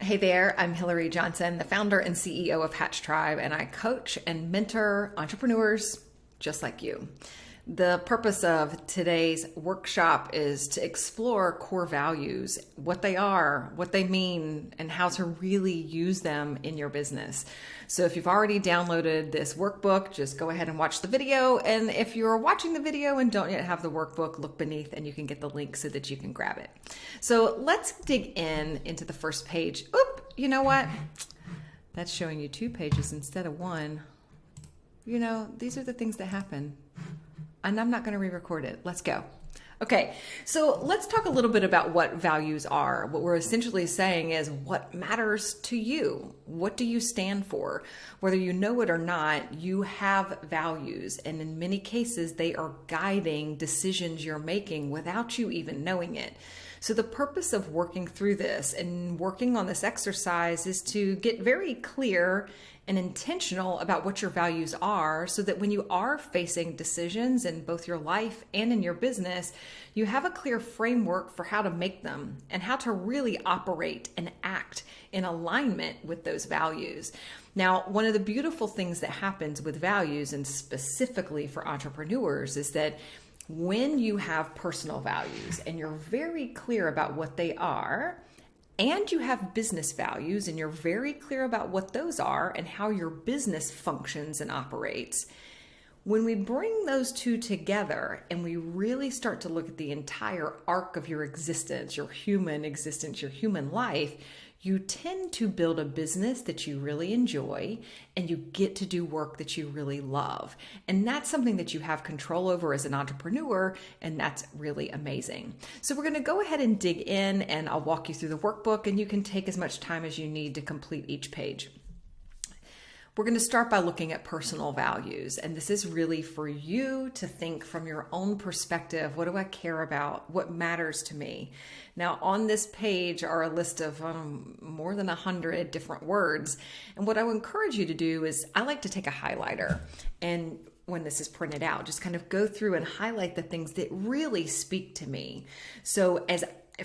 Hey there, I'm Hillary Johnson, the founder and CEO of Hatch Tribe, and I coach and mentor entrepreneurs just like you. The purpose of today's workshop is to explore core values, what they are, what they mean, and how to really use them in your business. So if you've already downloaded this workbook, just go ahead and watch the video. And if you're watching the video and don't yet have the workbook, look beneath and you can get the link so that you can grab it. So let's dig into the first page. Oop, you know what? That's showing you 2 pages instead of 1. You know, these are the things that happen. And I'm not going to re-record it. Let's go. Okay, so let's talk a little bit about what values are. What we're essentially saying is what matters to you. What do you stand for? Whether you know it or not, you have values. And in many cases, they are guiding decisions you're making without you even knowing it. So the purpose of working through this and working on this exercise is to get very clear and intentional about what your values are so that when you are facing decisions in both your life and in your business, you have a clear framework for how to make them and how to really operate and act in alignment with those values. Now, one of the beautiful things that happens with values, and specifically for entrepreneurs, is that when you have personal values and you're very clear about what they are, and you have business values and you're very clear about what those are and how your business functions and operates, when we bring those two together and we really start to look at the entire arc of your existence, your human life, you tend to build a business that you really enjoy and you get to do work that you really love. And that's something that you have control over as an entrepreneur, and that's really amazing. So we're going to go ahead and dig in, and I'll walk you through the workbook, and you can take as much time as you need to complete each page. We're going to start by looking at personal values, and this is really for you to think from your own perspective. What do I care about? What matters to me? Now, on this page are a list of more than 100 different words, and what I would encourage you to do is I like to take a highlighter, and when this is printed out, just kind of go through and highlight the things that really speak to me. So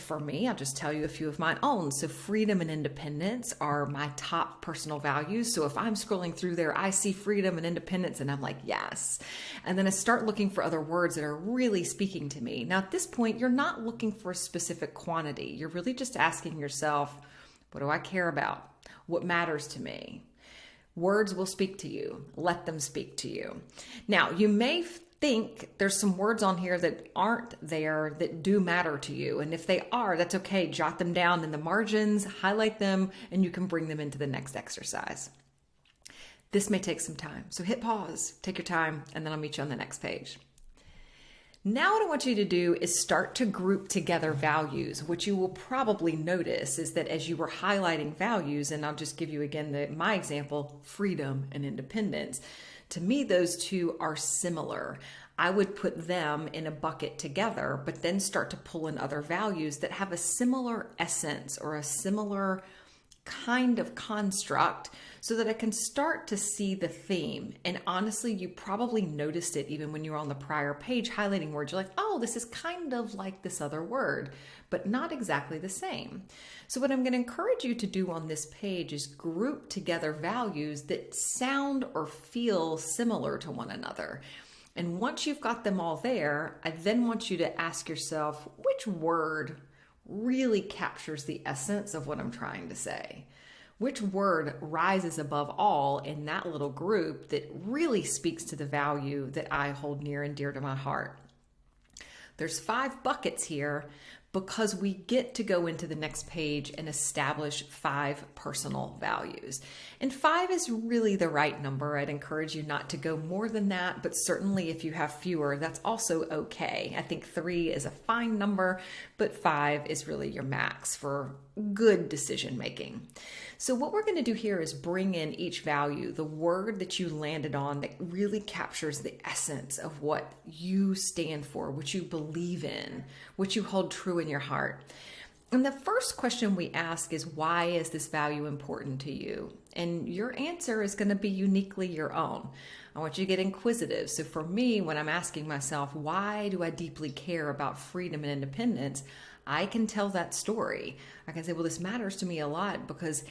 for me, I'll just tell you a few of my own. So freedom and independence are my top personal values. So if I'm scrolling through there, I see freedom and independence and I'm like, yes. And then I start looking for other words that are really speaking to me. Now at this point, you're not looking for a specific quantity. You're really just asking yourself, what do I care about? What matters to me? Words will speak to you. Let them speak to you. Now, you may think there's some words on here that aren't there that do matter to you. And if they are, that's okay. Jot them down in the margins, highlight them, and you can bring them into the next exercise. This may take some time. So hit pause, take your time, and then I'll meet you on the next page. Now what I want you to do is start to group together values. What you will probably notice is that as you were highlighting values, and I'll just give you again my example, freedom and independence. To me, those two are similar. I would put them in a bucket together, but then start to pull in other values that have a similar essence or a similar kind of construct so that I can start to see the theme. And honestly, you probably noticed it even when you were on the prior page highlighting words. You're like, oh, this is kind of like this other word, but not exactly the same. So what I'm going to encourage you to do on this page is group together values that sound or feel similar to one another. And once you've got them all there, I then want you to ask yourself, which word really captures the essence of what I'm trying to say? Which word rises above all in that little group that really speaks to the value that I hold near and dear to my heart? There's 5 buckets here because we get to go into the next page and establish 5 personal values. And 5 is really the right number. I'd encourage you not to go more than that, but certainly if you have fewer, that's also okay. I think 3 is a fine number, but 5 is really your max for good decision making. So what we're going to do here is bring in each value, the word that you landed on that really captures the essence of what you stand for, what you believe in, what you hold true in your heart. And the first question we ask is, why is this value important to you? And your answer is going to be uniquely your own. I want you to get inquisitive. So for me, when I'm asking myself, why do I deeply care about freedom and independence? I can tell that story. I can say, well, this matters to me a lot because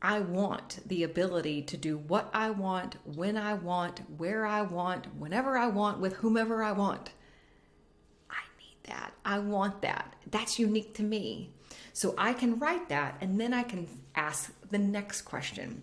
I want the ability to do what I want, when I want, where I want, whenever I want, with whomever I want. I need that. I want that. That's unique to me. So I can write that, and then I can ask the next question.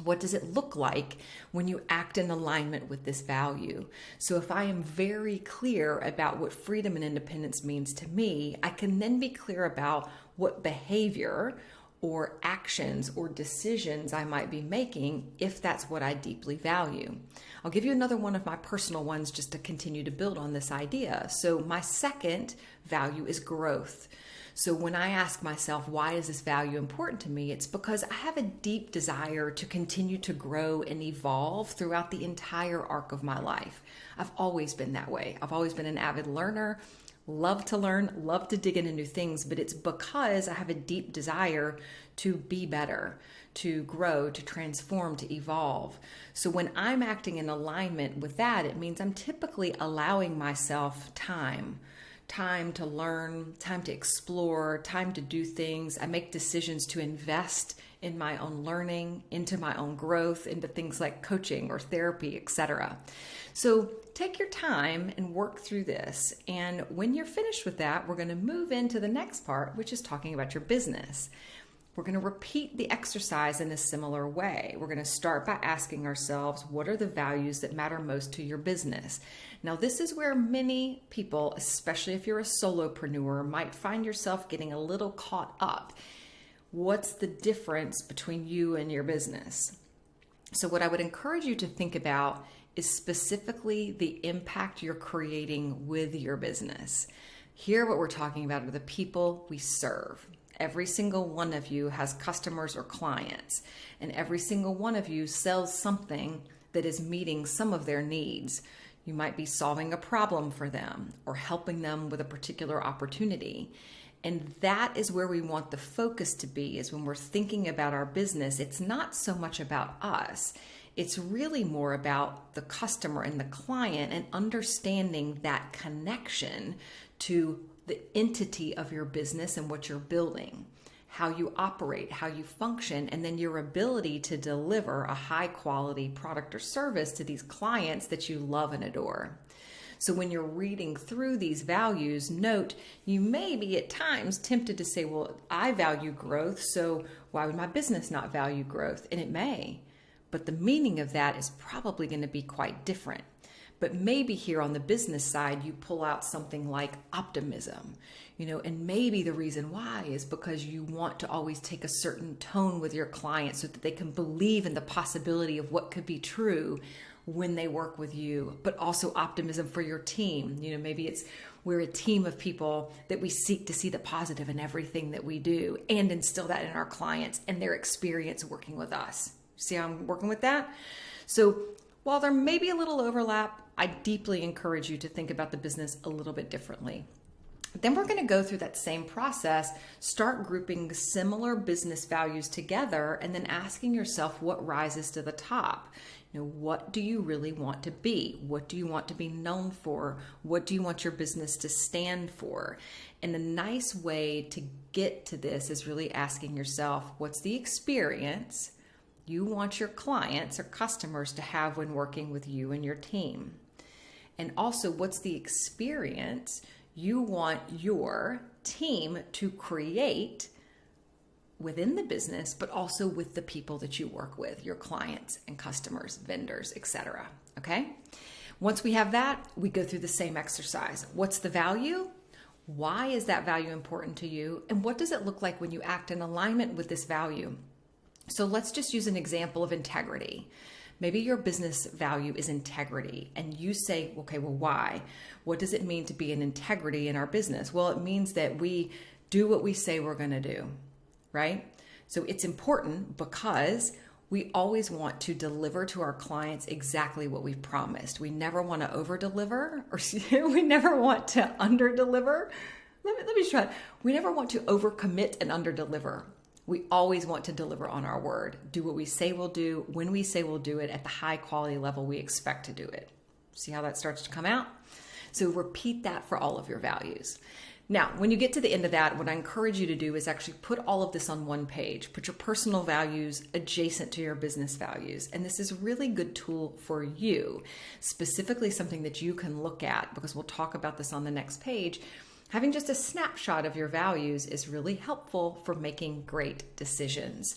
What does it look like when you act in alignment with this value? So if I am very clear about what freedom and independence means to me, I can then be clear about what behavior or actions or decisions I might be making if that's what I deeply value. I'll give you another one of my personal ones just to continue to build on this idea. So my second value is growth. So when I ask myself, why is this value important to me? It's because I have a deep desire to continue to grow and evolve throughout the entire arc of my life. I've always been that way. I've always been an avid learner, love to learn, love to dig into new things, but it's because I have a deep desire to be better, to grow, to transform, to evolve. So when I'm acting in alignment with that, it means I'm typically allowing myself time to learn, time to explore, time to do things. I make decisions to invest in my own learning, into my own growth, into things like coaching or therapy, etc. So take your time and work through this. And when you're finished with that, we're going to move into the next part, which is talking about your business. We're going to repeat the exercise in a similar way. We're going to start by asking ourselves, what are the values that matter most to your business? Now, this is where many people, especially if you're a solopreneur, might find yourself getting a little caught up. What's the difference between you and your business? So what I would encourage you to think about is specifically the impact you're creating with your business. Here, what we're talking about are the people we serve. Every single one of you has customers or clients, and every single one of you sells something that is meeting some of their needs. You might be solving a problem for them or helping them with a particular opportunity. And that is where we want the focus to be, is when we're thinking about our business. It's not so much about us. It's really more about the customer and the client and understanding that connection to the entity of your business and what you're building, how you operate, how you function, and then your ability to deliver a high quality product or service to these clients that you love and adore. So when you're reading through these values, note you may be at times tempted to say, well, I value growth, so why would my business not value growth? And it may, but the meaning of that is probably going to be quite different. But maybe here on the business side, you pull out something like optimism, and maybe the reason why is because you want to always take a certain tone with your clients so that they can believe in the possibility of what could be true when they work with you, but also optimism for your team. Maybe it's we're a team of people that we seek to see the positive in everything that we do and instill that in our clients and their experience working with us. See how I'm working with that? So while there may be a little overlap, I deeply encourage you to think about the business a little bit differently. Then we're going to go through that same process, start grouping similar business values together, and then asking yourself what rises to the top. What do you really want to be? What do you want to be known for? What do you want your business to stand for? And the nice way to get to this is really asking yourself, what's the experience you want your clients or customers to have when working with you and your team? And also, what's the experience you want your team to create within the business, but also with the people that you work with, your clients and customers, vendors, etc. Okay? Once we have that, we go through the same exercise. What's the value? Why is that value important to you? And what does it look like when you act in alignment with this value? So let's just use an example of integrity. Maybe your business value is integrity, and you say, okay, well, why? What does it mean to be an integrity in our business? Well, it means that we do what we say we're going to do, right? So it's important because we always want to deliver to our clients exactly what we've promised. We never want to over-deliver, or we never want to under-deliver. Let me try it. We never want to overcommit and under-deliver. We always want to deliver on our word, do what we say we'll do, when we say we'll do it, at the high quality level we expect to do it. See how that starts to come out? So repeat that for all of your values. Now, when you get to the end of that, what I encourage you to do is actually put all of this on one page. Put your personal values adjacent to your business values. And this is a really good tool for you, specifically something that you can look at, because we'll talk about this on the next page. Having just a snapshot of your values is really helpful for making great decisions.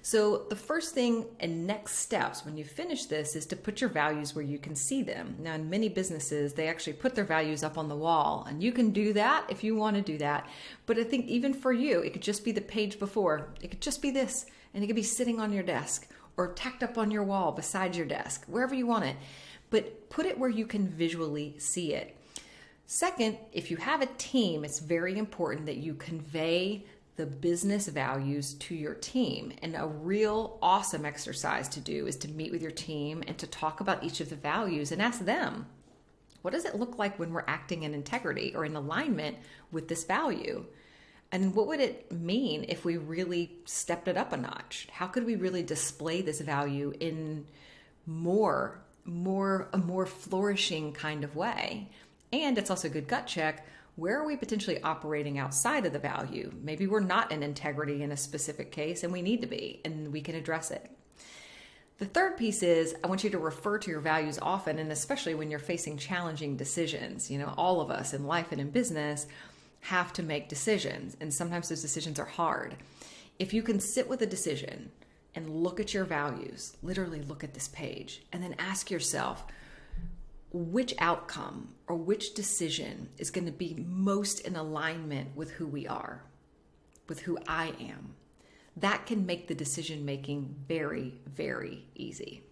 So the first thing and next steps when you finish this is to put your values where you can see them. Now, in many businesses, they actually put their values up on the wall, and you can do that if you want to do that. But I think even for you, it could just be the page before. It could just be this, and it could be sitting on your desk or tacked up on your wall beside your desk, wherever you want it. But put it where you can visually see it. Second, if you have a team, it's very important that you convey the business values to your team. And a real awesome exercise to do is to meet with your team and to talk about each of the values and ask them, what does it look like when we're acting in integrity or in alignment with this value? And what would it mean if we really stepped it up a notch? How could we really display this value in a more flourishing kind of way? And it's also a good gut check. Where are we potentially operating outside of the value? Maybe we're not in integrity in a specific case and we need to be, and we can address it. The third piece is I want you to refer to your values often, and especially when you're facing challenging decisions. You know, all of us in life and in business have to make decisions, and sometimes those decisions are hard. If you can sit with a decision and look at your values, literally look at this page, and then ask yourself, which outcome or which decision is going to be most in alignment with who we are, with who I am. That can make the decision making very, very easy.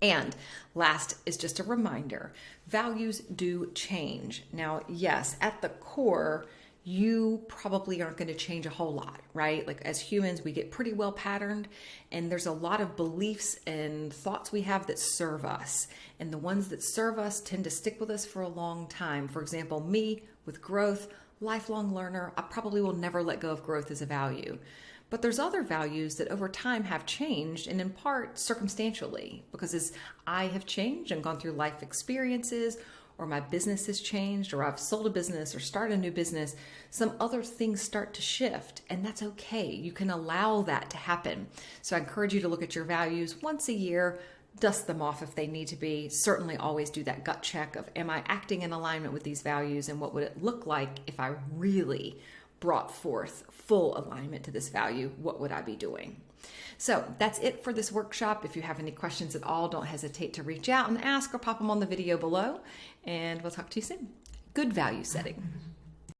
And last is just a reminder, values do change. Now, yes, at the core, you probably aren't going to change a whole lot, right? Like as humans, we get pretty well patterned, and there's a lot of beliefs and thoughts we have that serve us. And the ones that serve us tend to stick with us for a long time. For example, me with growth, lifelong learner, I probably will never let go of growth as a value. But there's other values that over time have changed, and in part circumstantially, because as I have changed and gone through life experiences, or my business has changed, or I've sold a business or started a new business, some other things start to shift, and that's okay. You can allow that to happen. So I encourage you to look at your values once a year, dust them off if they need to be. Certainly always do that gut check of, am I acting in alignment with these values, and what would it look like if I really brought forth full alignment to this value? What would I be doing? So that's it for this workshop. If you have any questions at all, don't hesitate to reach out and ask or pop them on the video below, and we'll talk to you soon. Good value setting.